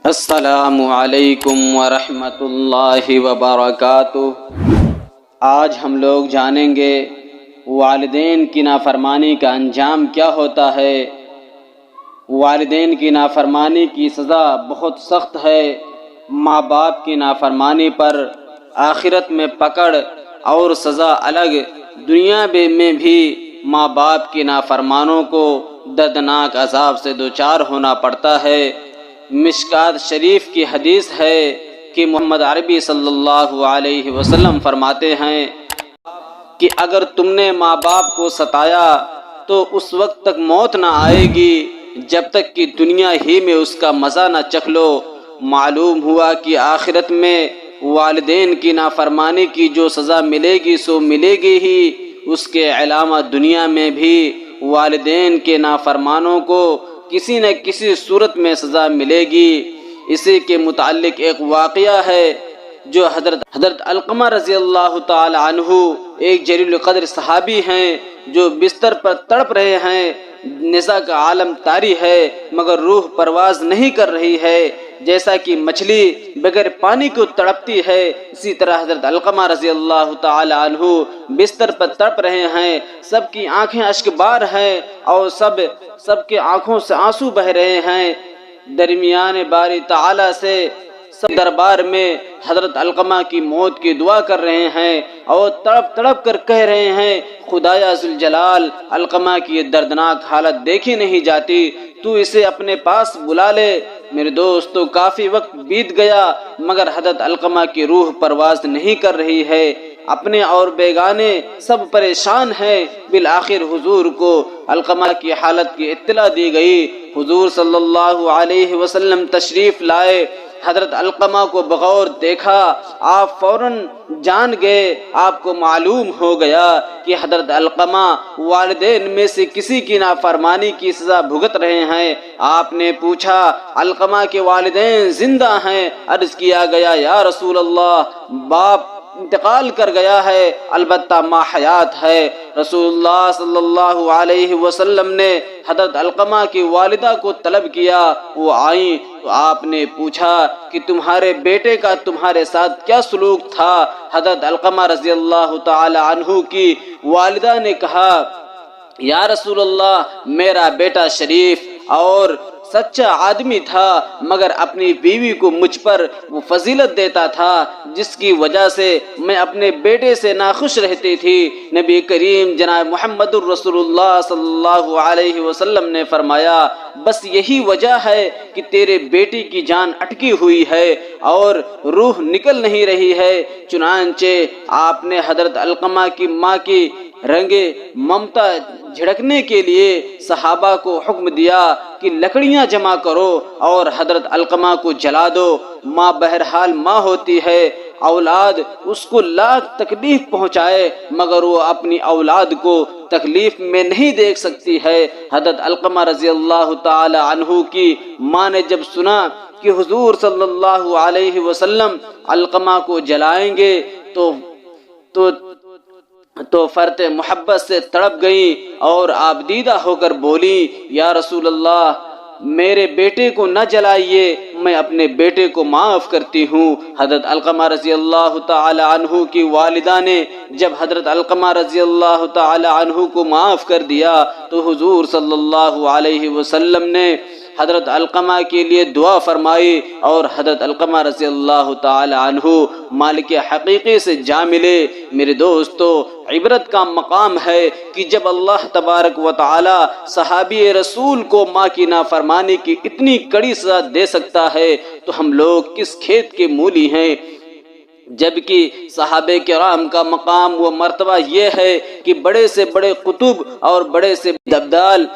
السلام علیکم ورحمۃ اللہ وبرکاتہ۔ آج ہم لوگ جانیں گے والدین کی نافرمانی کا انجام کیا ہوتا ہے۔ والدین کی نافرمانی کی سزا بہت سخت ہے۔ ماں باپ کی نافرمانی پر آخرت میں پکڑ اور سزا الگ۔ دنیا میں بھی ماں باپ کی نافرمانوں کو دردناک عذاب سے دوچار ہونا پڑتا ہے۔ مشکات شریف کی حدیث ہے کہ محمد عربی صلی اللہ علیہ وسلم فرماتے ہیں کہ اگر تم نے ماں باپ کو ستایا تو اس وقت تک موت نہ آئے گی جب تک کہ دنیا ہی میں اس کا مزہ نہ چکھ لو۔ معلوم ہوا کہ آخرت میں والدین کی نافرمانی کی جو سزا ملے گی سو ملے گی ہی، اس کے علاوہ دنیا میں بھی والدین کے نافرمانوں کو کسی نہ کسی صورت میں سزا ملے گی۔ اسی کے متعلق ایک واقعہ ہے جو حضرت علقمہ رضی اللہ تعالی عنہ ایک جلیل القدر صحابی ہیں جو بستر پر تڑپ رہے ہیں۔ نساء کا عالم طاری ہے مگر روح پرواز نہیں کر رہی ہے، جیسا کہ مچھلی بغیر پانی کو تڑپتی ہے، اسی طرح حضرت علقمہ رضی اللہ تعالی عنہ بستر پر تڑپ رہے ہیں۔ سب کی آنکھیں اشک بار ہیں اور سب کے آنکھوں سے آنسو بہ رہے ہیں۔ درمیان باری تعالی سے سب دربار میں حضرت علقمہ کی موت کی دعا کر رہے ہیں اور تڑپ تڑپ کر کہہ رہے ہیں، خدایا ذوالجلال، علقمہ کی یہ دردناک حالت دیکھی نہیں جاتی، تو اسے اپنے پاس بلا لے۔ میرے دوستو، کافی وقت بیت گیا مگر حضرت علقمہ کی روح پرواز نہیں کر رہی ہے۔ اپنے اور بیگانے سب پریشان ہیں۔ بالآخر حضور کو علقمہ کی حالت کی اطلاع دی گئی۔ حضور صلی اللہ علیہ وسلم تشریف لائے، حضرت علقمہ کو بغور دیکھا، آپ فوراً جان گئے، آپ کو معلوم ہو گیا کہ حضرت علقمہ والدین میں سے کسی کی نافرمانی کی سزا بھگت رہے ہیں۔ آپ نے پوچھا، علقمہ کے والدین زندہ ہیں؟ عرض کیا گیا، یا رسول اللہ، باپ انتقال کر گیا ہے البتہ ماں حیات ہے۔ رسول اللہ صلی اللہ علیہ وسلم نے حضرت علقمہ کی والدہ کو طلب کیا، وہ آئیں تو آپ نے پوچھا کہ تمہارے بیٹے کا تمہارے ساتھ کیا سلوک تھا؟ حضرت علقمہ رضی اللہ تعالی عنہ کی والدہ نے کہا، یا رسول اللہ، میرا بیٹا شریف اور سچا آدمی تھا مگر اپنی بیوی کو مجھ پر وہ فضیلت دیتا تھا جس کی وجہ سے میں اپنے بیٹے سے ناخوش رہتی تھی۔ نبی کریم جناب محمد الرسول اللہ صلی اللہ علیہ وسلم نے فرمایا، بس یہی وجہ ہے کہ تیرے بیٹی کی جان اٹکی ہوئی ہے اور روح نکل نہیں رہی ہے۔ چنانچہ آپ نے حضرت علقمہ کی ماں کی رنگے ممتا جھڑکنے کے لیے صحابہ کو حکم دیا کہ لکڑیاں جمع کرو اور حضرت علقمہ کو جلا دو۔ ماں بہرحال ماں ہوتی ہے، اولاد اس کو لاکھ تکلیف پہنچائے مگر وہ اپنی اولاد کو تکلیف میں نہیں دیکھ سکتی ہے۔ حضرت علقمہ رضی اللہ تعالی عنہ کی ماں نے جب سنا کہ حضور صلی اللہ علیہ وسلم علقمہ کو جلائیں گے تو فرط محبت سے تڑپ گئیں اور آبدیدہ ہو کر بولی، یا رسول اللہ، میرے بیٹے کو نہ جلائیے، میں اپنے بیٹے کو معاف کرتی ہوں۔ حضرت علقمہ رضی اللہ تعالی عنہ کی والدہ نے جب حضرت علقمہ رضی اللہ تعالی عنہ کو معاف کر دیا تو حضور صلی اللہ علیہ وسلم نے حضرت علقمہ کے لیے دعا فرمائی اور حضرت علقمہ رضی اللہ تعالی عنہ مالک حقیقی سے جا ملے۔ میرے دوستو، عبرت کا مقام ہے کہ جب اللہ تبارک و تعالی صحابی رسول کو ماں کی نافرمانی کی اتنی کڑی سزا دے سکتا ہے تو ہم لوگ کس کھیت کے مولی ہیں؟ جبکہ صحابہ کرام کا مقام و مرتبہ یہ ہے کہ بڑے سے بڑے قطب اور بڑے سے ابدال،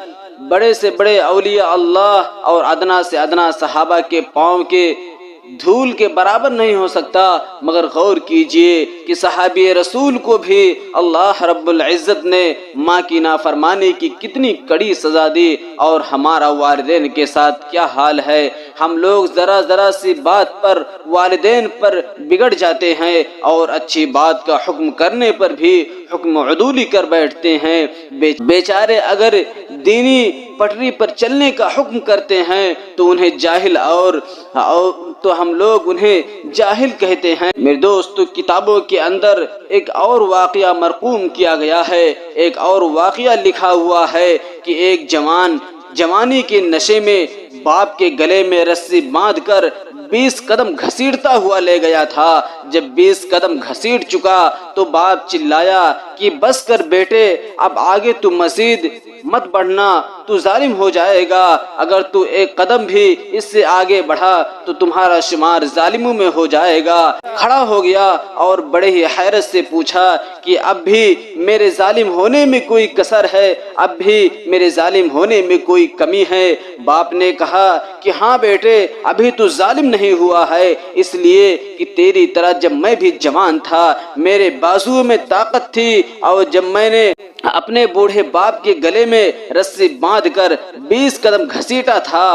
بڑے سے بڑے اولیاء اللہ اور ادنا سے ادنا صحابہ کے پاؤں کے دھول کے برابر نہیں ہو سکتا۔ مگر غور کیجئے کہ صحابی رسول کو بھی اللہ رب العزت نے ماں کی نافرمانی کی کتنی کڑی سزا دی اور ہمارا والدین کے ساتھ کیا حال ہے۔ ہم لوگ ذرا ذرا سی بات پر والدین پر بگڑ جاتے ہیں اور اچھی بات کا حکم کرنے پر بھی حکم عدولی کر بیٹھتے ہیں۔ بیچارے اگر دینی پٹری پر چلنے کا حکم کرتے ہیں تو انہیں جاہل تو ہم لوگ انہیں جاہل کہتے ہیں۔ میرے دوستو، کتابوں کے اندر ایک اور واقعہ مرقوم کیا گیا ہے، ایک اور واقعہ لکھا ہوا ہے کہ ایک جوانی کے نشے میں باپ کے گلے میں رسی باندھ کر 20 قدم گھسیٹتا ہوا لے گیا تھا۔ جب 20 قدم گھسیٹ چکا تو باپ چلایا کہ بس کر بیٹے، اب آگے تو مزید مت بڑھنا، تو ظالم ہو جائے گا، اگر تو ایک قدم بھی اس سے آگے بڑھا تو تمہارا شمار ظالموں میں ہو جائے گا۔ کھڑا ہو گیا اور بڑے ہی حیرت سے پوچھا کہ اب بھی میرے ظالم ہونے میں کوئی کسر ہے، اب بھی میرے ظالم ہونے میں کوئی کمی ہے؟ باپ نے کہا کہ ہاں بیٹے، ابھی تو ظالم نہیں ہوا ہے، اس لیے کہ تیری طرح جب میں بھی جوان تھا میرے بازو میں طاقت تھی، اور جب میں نے اپنے بوڑھے باپ کے گلے میں رسی باندھ کر 20 قدم گھسیٹا تھا،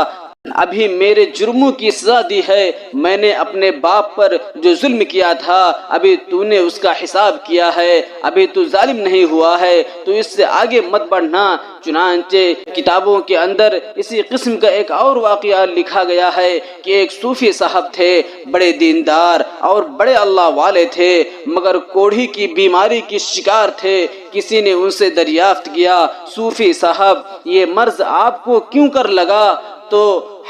ابھی میرے جرموں کی سزا دی ہے۔ میں نے اپنے باپ پر جو ظلم کیا تھا ابھی تو نے اس کا حساب کیا ہے، ابھی تو ظالم نہیں ہوا ہے، تو اس سے آگے مت بڑھنا۔ چنانچہ کتابوں کے اندر اسی قسم کا ایک اور واقعہ لکھا گیا ہے کہ ایک صوفی صاحب تھے، بڑے دیندار اور بڑے اللہ والے تھے، مگر کوڑھی کی بیماری کی شکار تھے۔ کسی نے ان سے دریافت کیا، صوفی صاحب یہ مرض آپ کو کیوں کر لگا؟ تو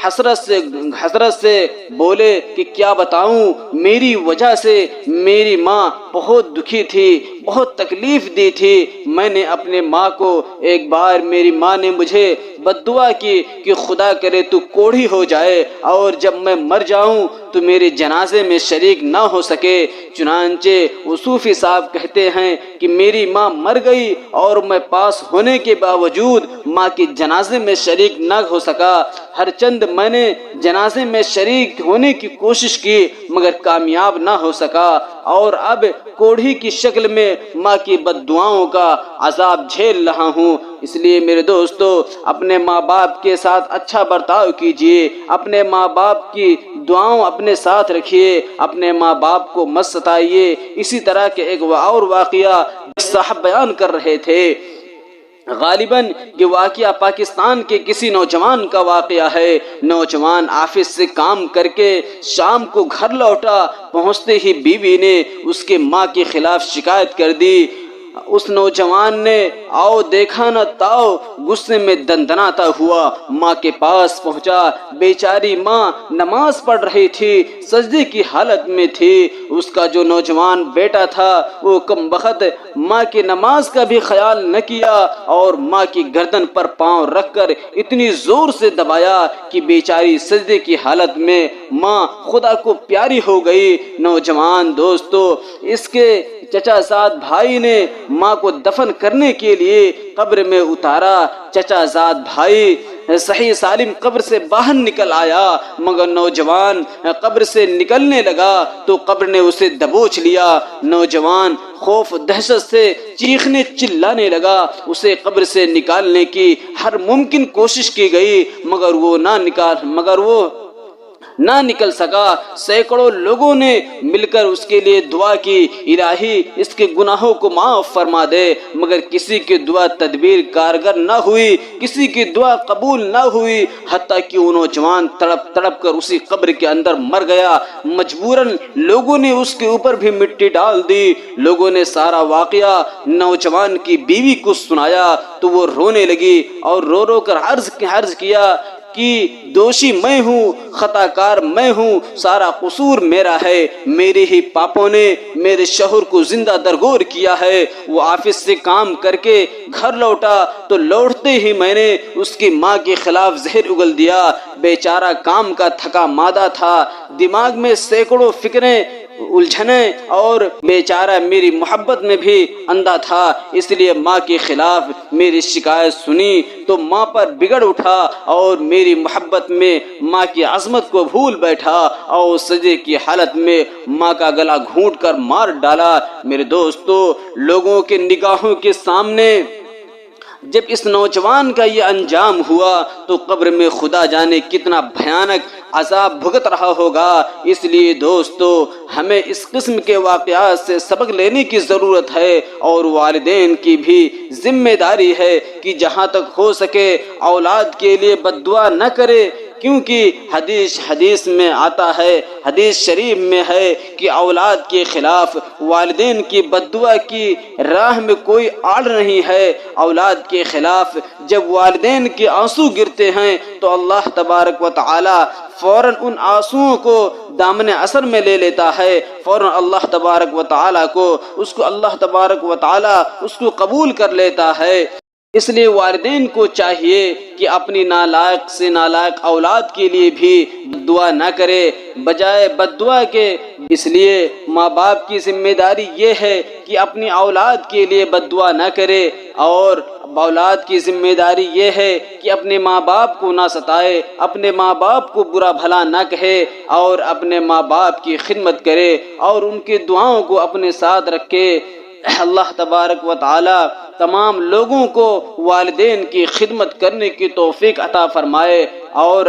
حسرت سے بولے کہ کیا بتاؤں، میری وجہ سے میری ماں بہت دکھی تھی، بہت تکلیف دی تھی۔ میں نے اپنے ماں کو ایک بار میری ماں نے مجھے بد دعا کی کہ خدا کرے تو کوڑھی ہو جائے اور جب میں مر جاؤں تو میرے جنازے میں شریک نہ ہو سکے۔ چنانچہ وہ صوفی صاحب کہتے ہیں کہ میری ماں مر گئی اور میں پاس ہونے کے باوجود ماں کے جنازے میں شریک نہ ہو سکا۔ ہر چند میں نے جنازے میں شریک ہونے کی کوشش کی مگر کامیاب نہ ہو سکا، اور اب کوڑھی کی شکل میں ماں کی بد دعاؤں کا عذاب جھیل رہا ہوں۔ اس لیے میرے دوستو، اپنے ماں باپ کے ساتھ اچھا برتاؤ کیجیے، اپنے ماں باپ کی دعاؤں اپنے ساتھ رکھیے، اپنے ماں باپ کو مت ستائیے۔ اسی طرح کے ایک اور واقعہ صاحب بیان کر رہے تھے، غالباً یہ واقعہ پاکستان کے کسی نوجوان کا واقعہ ہے۔ نوجوان آفس سے کام کر کے شام کو گھر لوٹا، پہنچتے ہی بیوی نے اس کے ماں کے خلاف شکایت کر دی۔ اس نوجوان نے آؤ دیکھا نہ تاؤ غصے میں دندناتا ہوا ماں کے پاس پہنچا۔ بیچاری ماں نماز پڑھ رہی تھی، سجدے کی حالت میں تھی۔ اس کا جو نوجوان بیٹا تھا وہ کم بخت ماں کی نماز کا بھی خیال نہ کیا اور ماں کی گردن پر پاؤں رکھ کر اتنی زور سے دبایا کہ بیچاری سجدے کی حالت میں ماں خدا کو پیاری ہو گئی۔ نوجوان دوستو، اس کے چچا زاد بھائی نے ماں کو دفن کرنے کے لیے قبر میں اتارا۔ چچا زاد بھائی صحیح سالم قبر سے باہر نکل آیا، مگر نوجوان قبر سے نکلنے لگا تو قبر نے اسے دبوچ لیا۔ نوجوان خوف دہشت سے چیخنے چلانے لگا۔ اسے قبر سے نکالنے کی ہر ممکن کوشش کی گئی مگر وہ نہ نکل سکا۔ سینکڑوں لوگوں نے مل کر اس کے لیے دعا کی، الہی اس کے گناہوں کو معاف فرما دے، مگر کسی کی دعا تدبیر کارگر نہ ہوئی، کسی کی دعا قبول نہ ہوئی، حتیٰ کہ وہ نوجوان تڑپ تڑپ کر اسی قبر کے اندر مر گیا۔ مجبوراً لوگوں نے اس کے اوپر بھی مٹی ڈال دی۔ لوگوں نے سارا واقعہ نوجوان کی بیوی کو سنایا تو وہ رونے لگی اور رو رو کر عرض کیا کہ دوشی میں ہوں، خطا کار میں ہوں، سارا قصور میرا ہے، میرے ہی پاپوں نے میرے شوہر کو زندہ درگور کیا ہے۔ وہ آفس سے کام کر کے گھر لوٹا تو لوٹتے ہی میں نے اس کی ماں کے خلاف زہر اگل دیا۔ بیچارہ کام کا تھکا مادہ تھا، دماغ میں سینکڑوں فکریں الجھنے اور بیچارہ میری محبت میں بھی اندھا تھا، اس لیے ماں کے خلاف میری شکایت سنی تو ماں پر بگڑ اٹھا اور میری محبت میں ماں کی عظمت کو بھول بیٹھا اور سجدے کی حالت میں ماں کا گلا گھونٹ کر مار ڈالا۔ میرے دوستو، لوگوں کے نگاہوں کے سامنے جب اس نوجوان کا یہ انجام ہوا تو قبر میں خدا جانے کتنا بھیانک عذاب بھگت رہا ہوگا۔ اس لیے دوستو، ہمیں اس قسم کے واقعات سے سبق لینے کی ضرورت ہے، اور والدین کی بھی ذمہ داری ہے کہ جہاں تک ہو سکے اولاد کے لیے بد دعا نہ کرے، کیونکہ حدیث میں آتا ہے، حدیث شریف میں ہے کہ اولاد کے خلاف والدین کی بد دعا کی راہ میں کوئی آڑ نہیں ہے۔ اولاد کے خلاف جب والدین کے آنسو گرتے ہیں تو اللہ تبارک و تعالی فوراً ان آنسوؤں کو دامن اثر میں لے لیتا ہے، فوراً اللہ تبارک و تعالی کو اللہ تبارک و تعالی اس کو قبول کر لیتا ہے۔ اس لیے والدین کو چاہیے کہ اپنی نالائق سے نالائق اولاد کے لیے بھی بد دعا نہ کرے، بجائے بد دعا کے۔ اس لیے ماں باپ کی ذمہ داری یہ ہے کہ اپنی اولاد کے لیے بد دعا نہ کرے، اور اولاد کی ذمہ داری یہ ہے کہ اپنے ماں باپ کو نہ ستائے، اپنے ماں باپ کو برا بھلا نہ کہے، اور اپنے ماں باپ کی خدمت کرے اور ان کی دعاؤں کو اپنے ساتھ رکھے۔ اللہ تبارک و تعالی تمام لوگوں کو والدین کی خدمت کرنے کی توفیق عطا فرمائے، اور